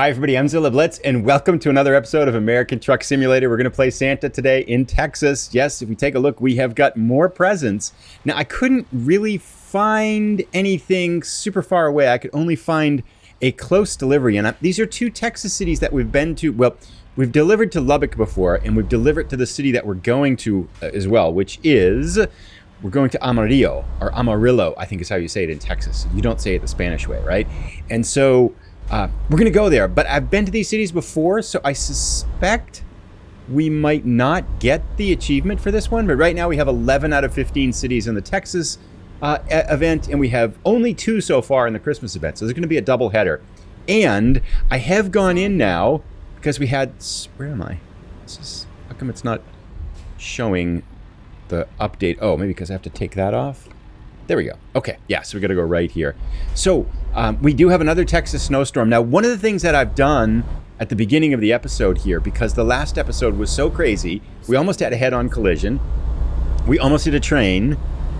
Hi everybody, I'm Zilla Blitz, and welcome to another episode of American Truck Simulator. We're going to play Santa today in Texas. Yes, if we take a look, we have got more presents. Now, I couldn't really find anything super far away. I could only find a close delivery, and these are two Texas cities that we've been to. Well, we've delivered to Lubbock before, and we've delivered to the city that we're going to as well, which is... we're going to Amarillo, or Amarillo, I think is how you say it in Texas. You don't say it the Spanish way, right? And so... we're going to go there, but I've been to these cities before, so I suspect we might not get the achievement for this one. But right now we have 11 out of 15 cities in the Texas event, and we have only 2 so far in the Christmas event. So there's going to be a double header. And I have gone in now because we had... where am I? How come it's not showing the update? Oh, maybe because I have to take that off. There we go. Okay, yeah, so we got to go right here. So we do have another Texas snowstorm. Now, one of the things that I've done at the beginning of the episode here, because the last episode was so crazy, we almost had a head-on collision. We almost hit a train,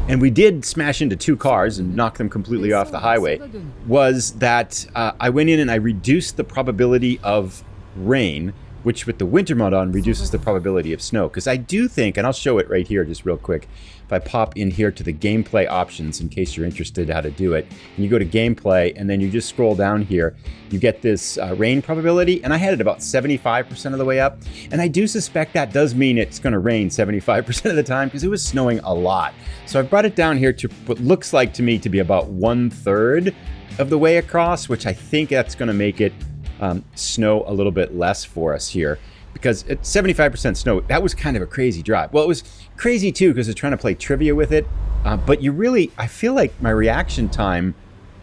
and we did smash into 2 cars and knock them completely off the highway, was that I went in and I reduced the probability of rain, which with the winter mode on reduces the probability of snow. Because I do think, and I'll show it right here just real quick, if I pop in here to the gameplay options in case you're interested how to do it, and you go to gameplay and then you just scroll down here, you get this rain probability, and I had it about 75% of the way up, and I do suspect that does mean it's going to rain 75% of the time because it was snowing a lot. So I brought it down here to what looks like to me to be about 1/3 of the way across, which I think that's going to make it snow a little bit less for us here, because at 75% snow, that was kind of a crazy drive. Well, it was crazy too because I was trying to play trivia with it, but you really, I feel like my reaction time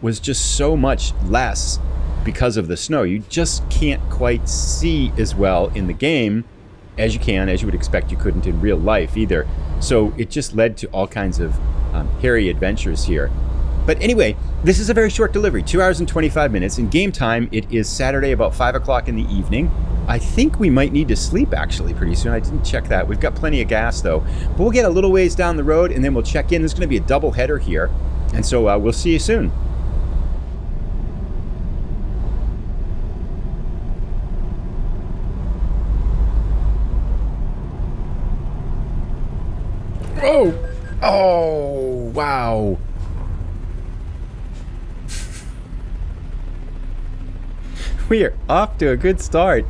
was just so much less because of the snow. You just can't quite see as well in the game as you would expect you couldn't in real life either. So it just led to all kinds of hairy adventures here. But anyway, this is a very short delivery, 2 hours and 25 minutes. In game time, it is Saturday about 5 o'clock in the evening. I think we might need to sleep actually pretty soon. I didn't check that. We've got plenty of gas though. But we'll get a little ways down the road and then we'll check in. There's going to be a double header here. And so we'll see you soon. Oh! Oh, wow. We are off to a good start.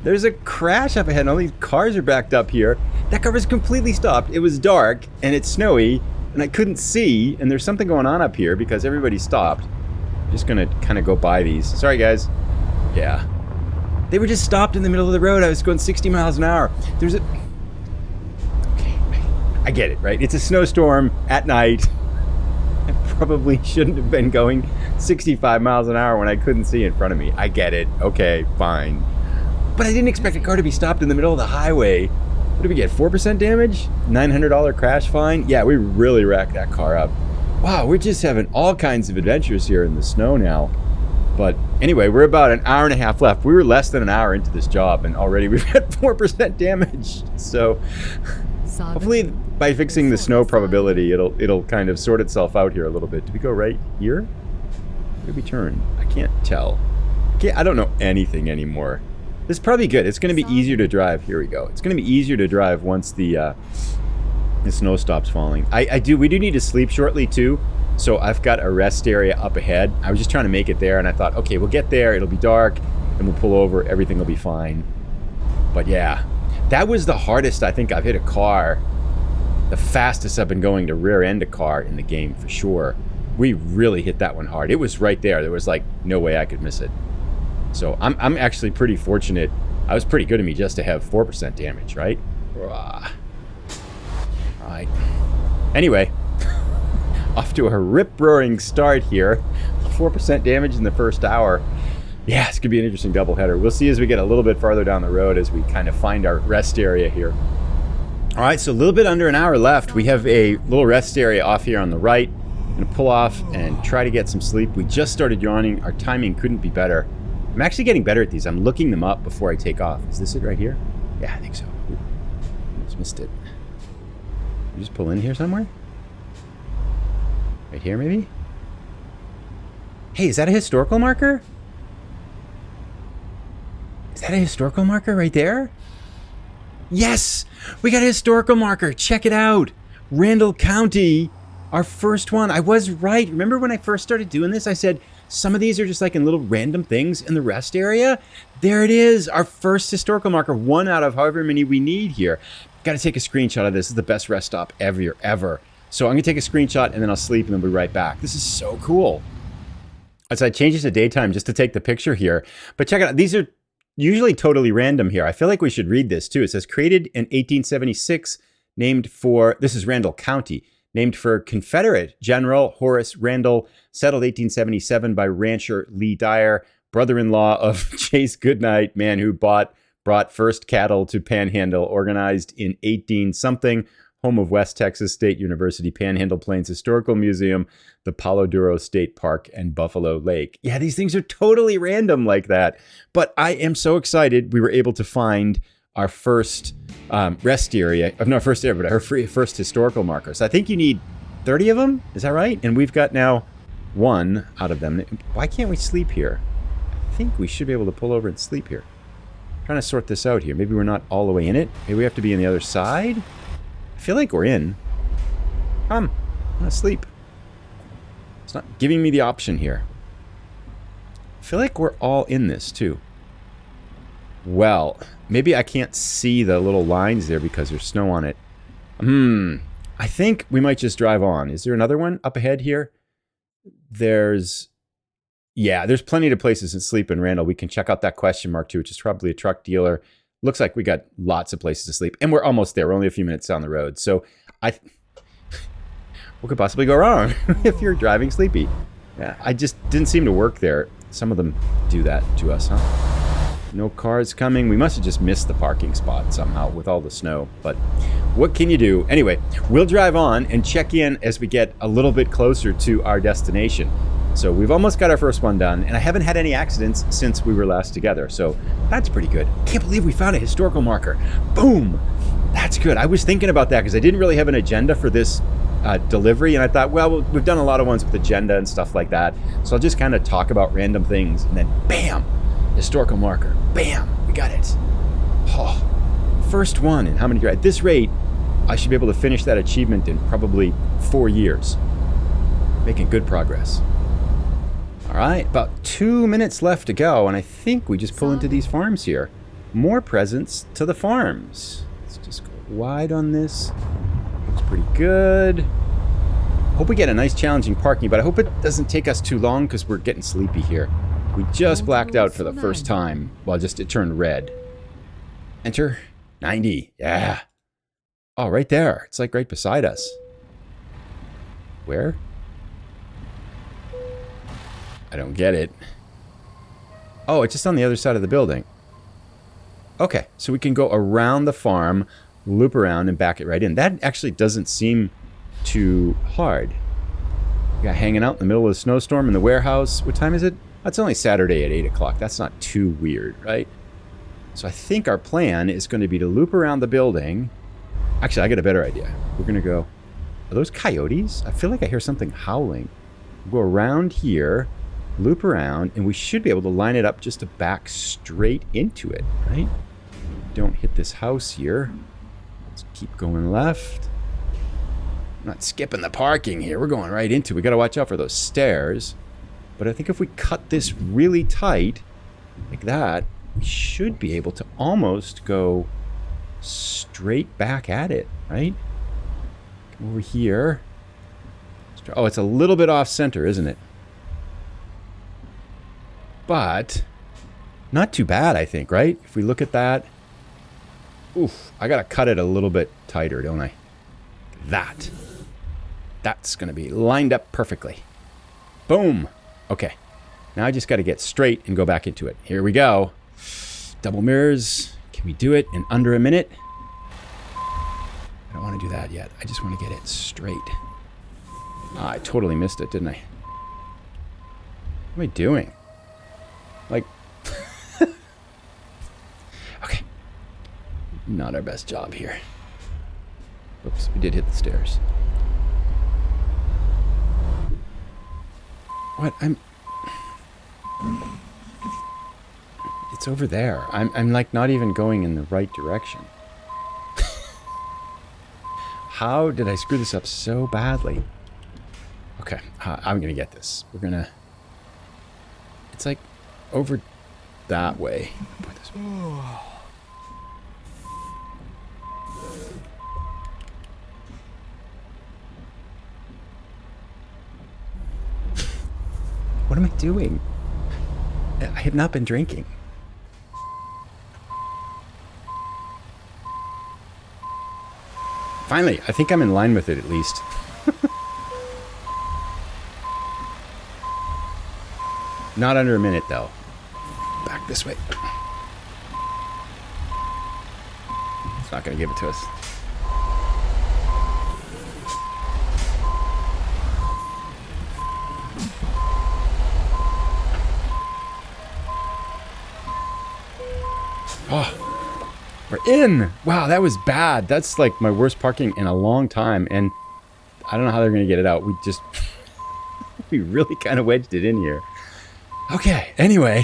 There's a crash up ahead and all these cars are backed up here. That car was completely stopped. It was dark and it's snowy and I couldn't see, and there's something going on up here because everybody stopped. I'm just gonna kind of go by these. Sorry guys. Yeah. They were just stopped in the middle of the road. I was going 60 miles an hour. There's a... okay, I get it, right? It's a snowstorm at night. I probably shouldn't have been going 65 miles an hour when I couldn't see in front of me. I get it. Okay, fine. But I didn't expect a car to be stopped in the middle of the highway. What did we get, 4% damage? $900 crash fine? Yeah, we really racked that car up. Wow, we're just having all kinds of adventures here in the snow now. But anyway, we're about an hour and a half left. We were less than an hour into this job and already we've got 4% damage. So... hopefully by fixing the snow probability, it'll kind of sort itself out here a little bit. Do we go right here? Where did we turn? I can't tell. I don't know anything anymore. This is probably good. It's going to be easier to drive. Here we go. It's going to be easier to drive once the snow stops falling. We do need to sleep shortly too. So I've got a rest area up ahead. I was just trying to make it there and I thought, okay, we'll get there. It'll be dark and we'll pull over. Everything will be fine. But yeah. That was the hardest I think I've hit a car, the fastest I've been going to rear end a car in the game for sure. We really hit that one hard. It was right there. There was like no way I could miss it. So I'm actually pretty fortunate. I was pretty good of me just to have 4% damage, right? Right. Anyway, off to a rip-roaring start here. 4% damage in the first hour. Yeah, it's going to be an interesting doubleheader. We'll see as we get a little bit farther down the road as we kind of find our rest area here. All right, so a little bit under an hour left. We have a little rest area off here on the right. I'm going to pull off and try to get some sleep. We just started yawning. Our timing couldn't be better. I'm actually getting better at these. I'm looking them up before I take off. Is this it right here? Yeah, I think so. Ooh, just missed it. You just pull in here somewhere? Right here, maybe? Hey, is that a historical marker? Is that a historical marker right there? Yes! We got a historical marker. Check it out. Randall County, our first one. I was right. Remember when I first started doing this, I said some of these are just like in little random things in the rest area? There it is. Our first historical marker. One out of however many we need here. Got to take a screenshot of this. This is the best rest stop ever. So I'm going to take a screenshot and then I'll sleep and then we'll be right back. This is so cool. So I changed it to daytime just to take the picture here. But check it out. These are usually totally random here. I feel like we should read this too. It says created in 1876, named for, this is Randall County, named for Confederate General Horace Randall, settled 1877 by rancher Lee Dyer, brother-in-law of Chase Goodnight, man who brought first cattle to Panhandle, organized in 18-something, home of West Texas State University, Panhandle Plains Historical Museum, the Palo Duro State Park, and Buffalo Lake. Yeah, these things are totally random like that. But I am so excited we were able to find our first rest area, not first area, but our first historical markers. I think you need 30 of them, is that right? And we've got now one out of them. Why can't we sleep here? I think we should be able to pull over and sleep here. I'm trying to sort this out here. Maybe we're not all the way in it. Maybe we have to be on the other side. I feel like we're in. I'm gonna sleep. It's not giving me the option here. I feel like we're all in this too. Well, maybe I can't see the little lines there because there's snow on it. I think we might just drive on. Is there another one up ahead here? There's plenty of places to sleep in Randall. We can check out that question mark too, which is probably a truck dealer. Looks like we got lots of places to sleep. And we're almost there. We're only a few minutes down the road. So what could possibly go wrong if you're driving sleepy? Yeah, I just didn't seem to work there. Some of them do that to us, huh? No cars coming. We must have just missed the parking spot somehow with all the snow. But what can you do? Anyway, we'll drive on and check in as we get a little bit closer to our destination. So we've almost got our first one done, and I haven't had any accidents since we were last together. So that's pretty good. Can't believe we found a historical marker. Boom! That's good. I was thinking about that because I didn't really have an agenda for this delivery, and I thought, well, we've done a lot of ones with agenda and stuff like that. So I'll just kind of talk about random things, and then bam! Historical marker. Bam! We got it. Oh, first one. And how many? At this rate, I should be able to finish that achievement in probably 4 years. Making good progress. All right, about 2 minutes left to go, and I think we just pull into these farms here. More presents to the farms. Let's just go wide on this. Looks pretty good. Hope we get a nice challenging parking, but I hope it doesn't take us too long because we're getting sleepy here. We just blacked out for the first time. Well, it turned red. Enter 90. Yeah. Oh, right there. It's like right beside us. Where? I don't get it. Oh, it's just on the other side of the building. Okay, so we can go around the farm, loop around, and back it right in. That actually doesn't seem too hard. We got hanging out in the middle of the snowstorm in the warehouse. What time is it? That's only Saturday at 8 o'clock. That's not too weird, right? So I think our plan is going to be to loop around the building. Actually, I got a better idea. We're going to go... Are those coyotes? I feel like I hear something howling. We'll go around here, loop around, and we should be able to line it up just to back straight into it, right? Don't hit this house here. Let's keep going left. I'm not skipping the parking here. We're going right into it. We got to watch out for those stairs. But I think if we cut this really tight, like that, we should be able to almost go straight back at it, right? Come over here. Oh, it's a little bit off center, isn't it? But not too bad, I think, right? If we look at that. Oof, I got to cut it a little bit tighter, don't I? That's going to be lined up perfectly. Boom. Okay. Now I just got to get straight and go back into it. Here we go. Double mirrors. Can we do it in under a minute? I don't want to do that yet. I just want to get it straight. Oh, I totally missed it, didn't I? What am I doing? Like... Okay. Not our best job here. Oops, we did hit the stairs. What? It's over there. I'm like not even going in the right direction. How did I screw this up so badly? Okay, I'm gonna get this. We're gonna... It's like over that way. Put this way. What am I doing? I have not been drinking. Finally, I think I'm in line with it at least. Not under a minute though. Back this way. It's not going to give it to us. Oh, we're in. Wow, that was bad. That's like my worst parking in a long time. And I don't know how they're going to get it out. We just, we really kind of wedged it in here. Okay, anyway,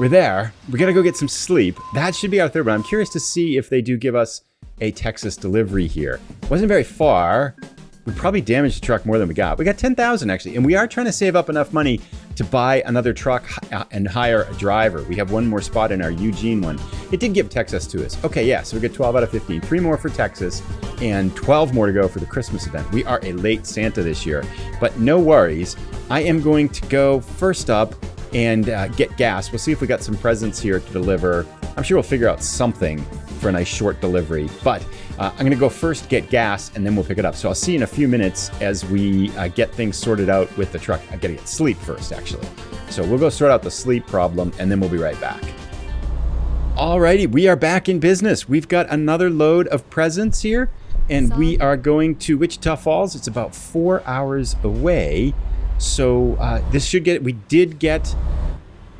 we're there. We got to go get some sleep. That should be our third one. I'm curious to see if they do give us a Texas delivery here. Wasn't very far. We probably damaged the truck more than we got. We got 10,000 actually, and we are trying to save up enough money to buy another truck and hire a driver. We have one more spot in our Eugene one. It did give Texas to us. Okay, yeah, so we get 12 out of 15. 3 more for Texas and 12 more to go for the Christmas event. We are a late Santa this year, but no worries. I am going to go first up and get gas. We'll see if we got some presents here to deliver. I'm sure we'll figure out something for a nice short delivery, but I'm gonna go first get gas and then we'll pick it up. So I'll see you in a few minutes as we get things sorted out with the truck. I gotta get sleep first actually. So we'll go sort out the sleep problem and then we'll be right back. Alrighty, we are back in business. We've got another load of presents here and we are going to Wichita Falls. It's about 4 hours away. So this should get, we did get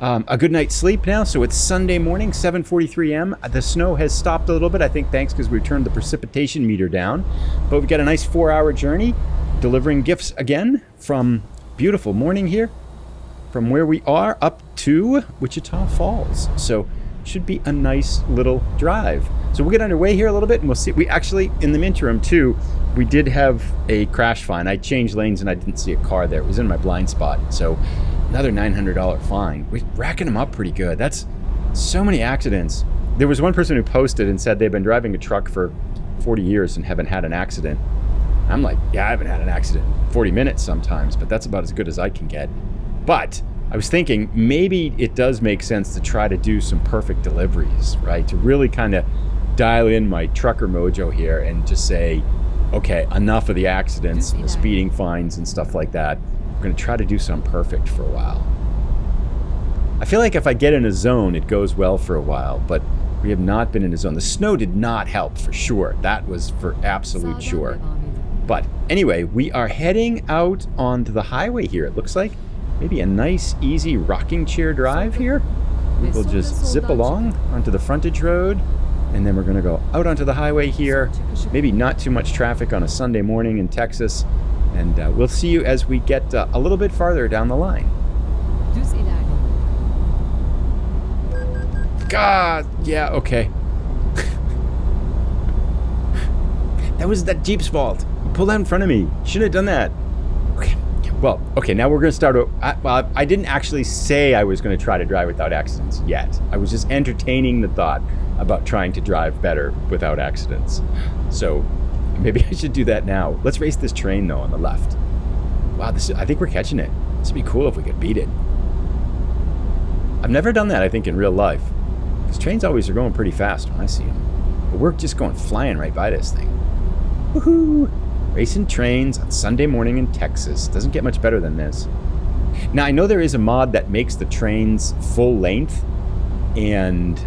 a good night's sleep now. So it's Sunday morning, 7:43 a.m. The snow has stopped a little bit, I think thanks because we turned the precipitation meter down. But we've got a nice 4-hour journey, delivering gifts again from beautiful morning here, from where we are up to Wichita Falls. So should be a nice little drive. So we'll get underway here a little bit and we'll see. We actually, in the interim too, we did have a crash fine. I changed lanes and I didn't see a car there. It was in my blind spot. So another $900 fine. We're racking them up pretty good. That's so many accidents. There was one person who posted and said they've been driving a truck for 40 years and haven't had an accident. I'm like, yeah, I haven't had an accident in 40 minutes sometimes, but that's about as good as I can get. But I was thinking maybe it does make sense to try to do some perfect deliveries, right? To really kind of dial in my trucker mojo here and just say, okay, enough of the accidents and the speeding fines and stuff like that. We're going to try to do some perfect for a while. I feel like if I get in a zone, it goes well for a while, but we have not been in a zone. The snow did not help for sure. That was for absolute sure. But anyway, we are heading out onto the highway here. It looks like maybe a nice, easy rocking chair drive here. We will just zip along onto the frontage road, and then we're going to go out onto the highway here. Maybe not too much traffic on a Sunday morning in Texas. And we'll see you as we get a little bit farther down the line. God, yeah, okay. That was that Jeep's fault. You pulled out in front of me. Shouldn't have done that. Okay, well, okay, now we're going to start. Well, I didn't actually say I was going to try to drive without accidents yet. I was just entertaining the thought about trying to drive better without accidents. So maybe I should do that now. Let's race this train, though, on the left. Wow, I think we're catching it. This would be cool if we could beat it. I've never done that, I think, in real life. Because trains always are going pretty fast when I see them. But we're just going flying right by this thing. Woohoo! Racing trains on Sunday morning in Texas. Doesn't get much better than this. Now, I know there is a mod that makes the trains full length. And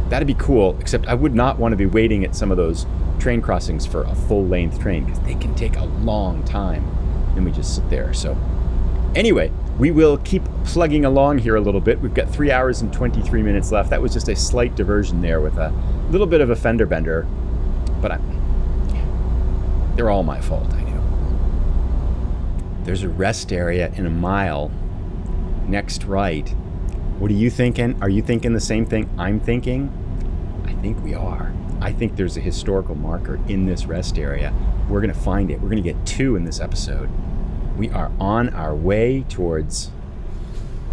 that'd be cool, except I would not want to be waiting at some of those train crossings for a full-length train because they can take a long time and we just sit there. So anyway, we will keep plugging along here a little bit. We've got 3 hours and 23 minutes left. That was just a slight diversion there with a little bit of a fender bender, but they're all my fault, I know. There's a rest area in a mile next right What are you thinking? Are you thinking the same thing I'm thinking? I think we are. I think there's a historical marker in this rest area. We're going to find it. We're going to get 2 in this episode. We are on our way towards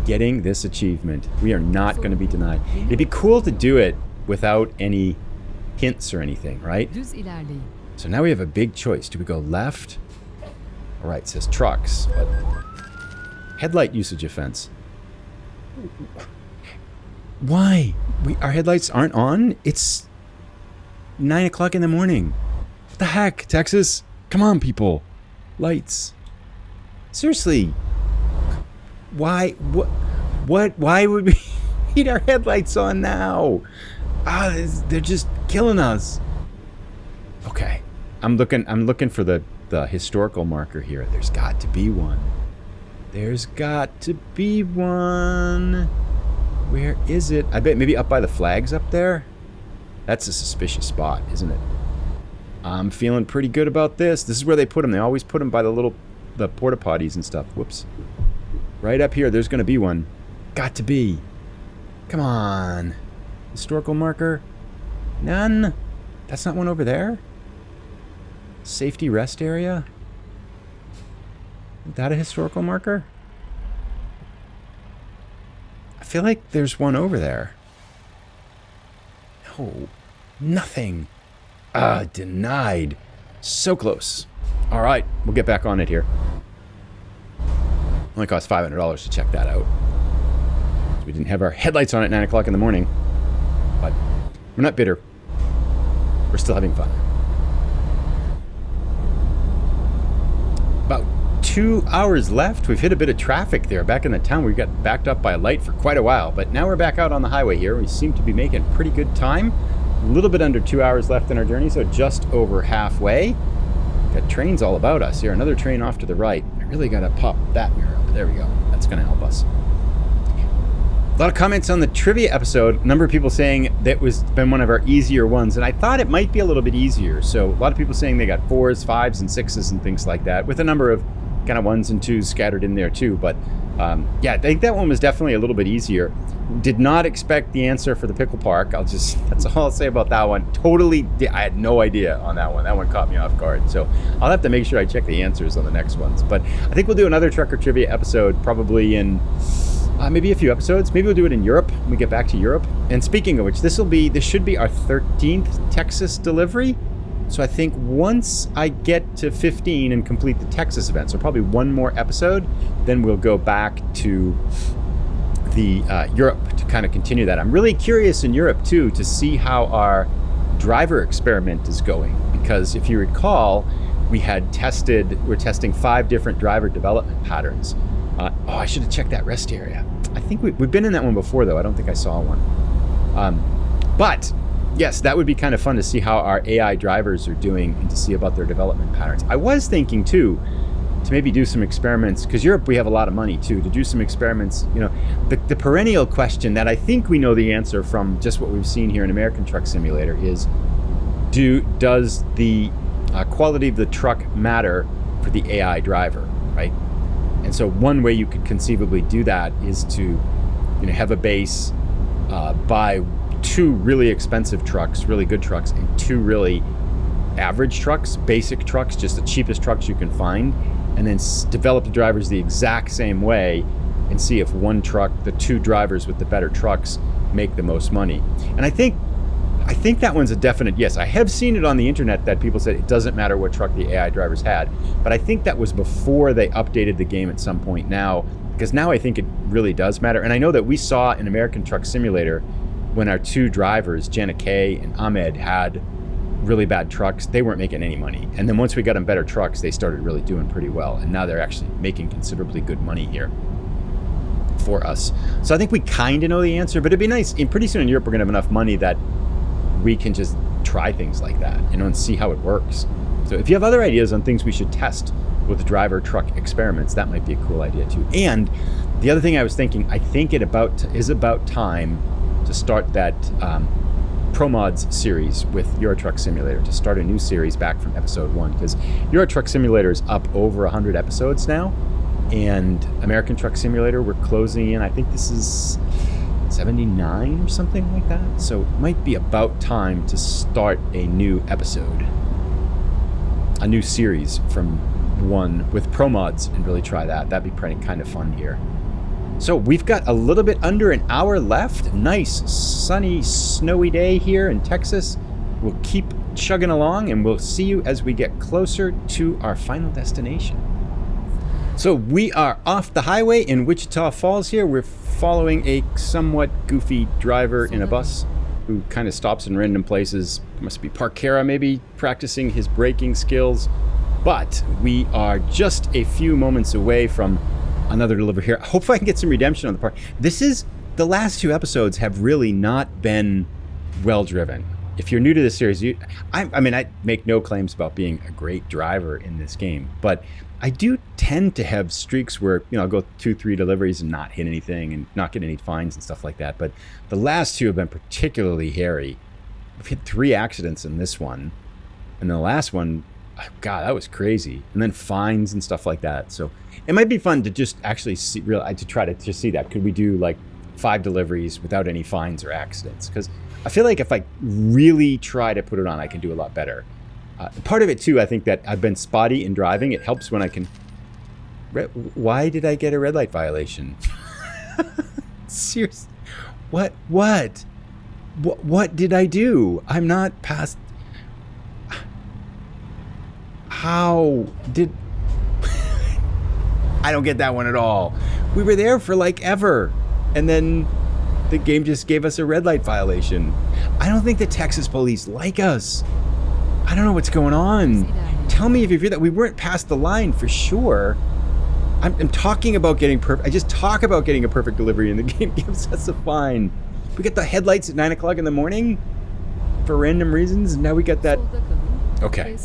getting this achievement. We are not going to be denied. It'd be cool to do it without any hints or anything, right? So now we have a big choice. Do we go left? All right, it says trucks. But headlight usage offense. Why? Our headlights aren't on? It's 9 o'clock in the morning. What the heck, Texas? Come on, people. Lights. Seriously. Why? What? Why would we need our headlights on now? They're just killing us. Okay. I'm looking for the historical marker here. There's got to be one. There's got to be one. Where is it? I bet maybe up by the flags up there. That's a suspicious spot, isn't it? I'm feeling pretty good about this. This is where they put them. They always put them by the porta potties and stuff. Whoops. Right up here, there's going to be one. Got to be. Come on. Historical marker? None? That's not one over there? Safety rest area? Is that a historical marker? I feel like there's one over there. No. Nothing. Denied. So close. All right, we'll get back on it here. Only cost $500 to check that out. So we didn't have our headlights on at 9 o'clock in the morning. But we're not bitter. We're still having fun. About 2 hours left. We've hit a bit of traffic there. Back in the town, we got backed up by a light for quite a while. But now we're back out on the highway here. We seem to be making pretty good time. A little bit under 2 hours left in our journey, so just over halfway. Got trains all about us here. Another train off to the right. I really got to pop that mirror up. There we go. That's going to help us. A lot of comments on the trivia episode. A number of people saying that was been one of our easier ones, and I thought it might be a little bit easier. So a lot of people saying they got 4s, 5s, and 6s and things like that, with a number of kind of 1s and 2s scattered in there too. But yeah, I think that one was definitely a little bit easier. Did not expect the answer for the pickle park. That's all I'll say about that one. I had no idea on that one. That one caught me off guard. So I'll have to make sure I check the answers on the next ones. But I think we'll do another trucker trivia episode probably in maybe a few episodes. Maybe we'll do it in Europe when we get back to Europe. And speaking of which, this should be our 13th Texas delivery. So I think once I get to 15 and complete the Texas event, so probably one more episode, then we'll go back to the Europe to kind of continue that. I'm really curious in Europe too to see how our driver experiment is going, because if you recall, we're testing 5 different driver development patterns. I should have checked that rest area. I think we've been in that one before though. I don't think I saw one. But yes, that would be kind of fun to see how our AI drivers are doing and to see about their development patterns. I was thinking too to maybe do some experiments, because Europe, we have a lot of money too, to do some experiments. You know, the perennial question that I think we know the answer from just what we've seen here in American Truck Simulator is, does the quality of the truck matter for the AI driver, right? And so one way you could conceivably do that is to, have a base, buy 2 really expensive trucks, really good trucks, and 2 really average trucks, basic trucks, just the cheapest trucks you can find, and then develop the drivers the exact same way and see if one truck, the 2 drivers with the better trucks, make the most money. And I think that one's a definite yes. I have seen it on the internet that people said it doesn't matter what truck the AI drivers had, but I think that was before they updated the game at some point now, because now I think it really does matter. And I know that we saw in American Truck Simulator when our 2 drivers, Jenna Kay and Ahmed, had really bad trucks, they weren't making any money. And then once we got them better trucks, they started really doing pretty well. And now they're actually making considerably good money here for us. So I think we kind of know the answer, but it'd be nice. And pretty soon in Europe, we're going to have enough money that we can just try things like that, and see how it works. So if you have other ideas on things we should test with driver truck experiments, that might be a cool idea too. And the other thing I was thinking, I think it is about time to start that ProMods series with Euro Truck Simulator, to start a new series back from episode 1, because Euro Truck Simulator is up over 100 episodes now, and American Truck Simulator, we're closing in, I think this is 79 or something like that. So it might be about time to start a new episode, a new series from one with pro mods, and really try that. That'd be pretty kind of fun here. So we've got a little bit under an hour left. Nice sunny, snowy day here in Texas. We'll keep chugging along, and we'll see you as we get closer to our final destination. So we are off the highway in Wichita Falls here. We're following a somewhat goofy driver in a bus who kind of stops in random places. Must be Parkera, maybe practicing his braking skills. But we are just a few moments away from another delivery here. Hopefully I can get some redemption on the park. The last two episodes have really not been well driven. If you're new to this series, I make no claims about being a great driver in this game, but I do tend to have streaks where, I'll go 2-3 deliveries and not hit anything and not get any fines and stuff like that. But the last two have been particularly hairy. I've hit 3 accidents in this one, and the last one, God, that was crazy. And then fines and stuff like that. So it might be fun to just actually see, to try to just see that. Could we do like 5 deliveries without any fines or accidents? Because I feel like if I really try to put it on, I can do a lot better. Part of it too, I think that I've been spotty in driving. It helps when I can. Why did I get a red light violation? Seriously, what did I do? I'm not past. How did? I don't get that one at all. We were there for like ever, and then the game just gave us a red light violation. I don't think the Texas police like us. I don't know what's going on. Tell me if you feel that. We weren't past the line for sure. I'm talking about getting perfect. I just talk about getting a perfect delivery and the game gives us a fine. We get the headlights at 9 o'clock in the morning for random reasons. And now we got that. Okay.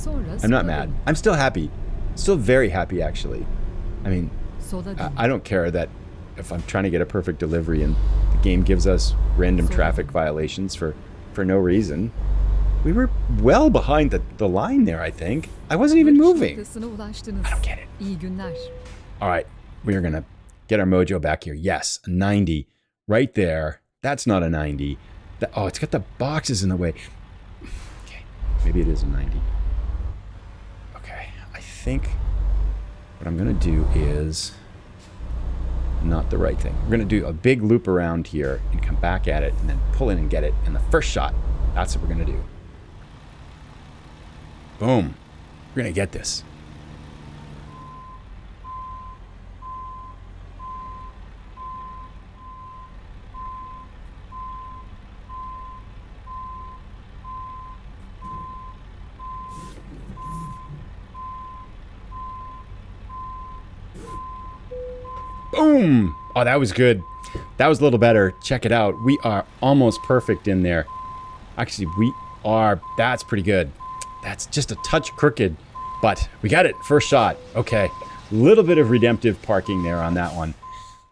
I'm not mad. I'm still happy. Still very happy, actually. I mean, I don't care that if I'm trying to get a perfect delivery and the game gives us random traffic violations for no reason. We were well behind the line there, I think. I wasn't even moving. I don't get it. All right, we are going to get our mojo back here. Yes, a 90 right there. That's not a 90. It's got the boxes in the way. Okay, maybe it is a 90. Okay, I think what I'm going to do is not the right thing. We're going to do a big loop around here and come back at it and then pull in and get it in the first shot. That's what we're going to do. Boom. We're going to get this. Boom. Oh, that was good. That was a little better. Check it out. We are almost perfect in there. Actually, we are. That's pretty good. That's just a touch crooked, but we got it. First shot. Okay. A little bit of redemptive parking there on that one.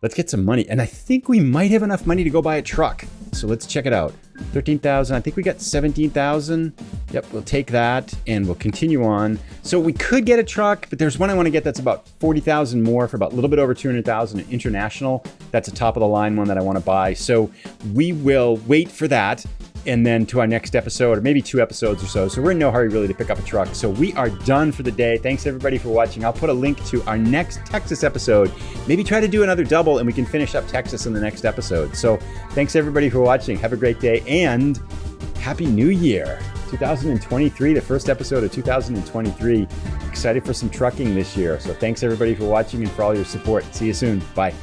Let's get some money. And I think we might have enough money to go buy a truck. So let's check it out. 13,000. I think we got 17,000. Yep, we'll take that and we'll continue on. So we could get a truck, but there's one I want to get that's about 40,000 more for about a little bit over 200,000 an international. That's a top of the line one that I want to buy. So we will wait for that. And then to our next episode, or maybe 2 episodes or so. So we're in no hurry really to pick up a truck. So we are done for the day. Thanks everybody for watching. I'll put a link to our next Texas episode. Maybe try to do another double and we can finish up Texas in the next episode. So thanks everybody for watching. Have a great day and Happy New Year. 2023, the first episode of 2023. Excited for some trucking this year. So thanks everybody for watching and for all your support. See you soon. Bye.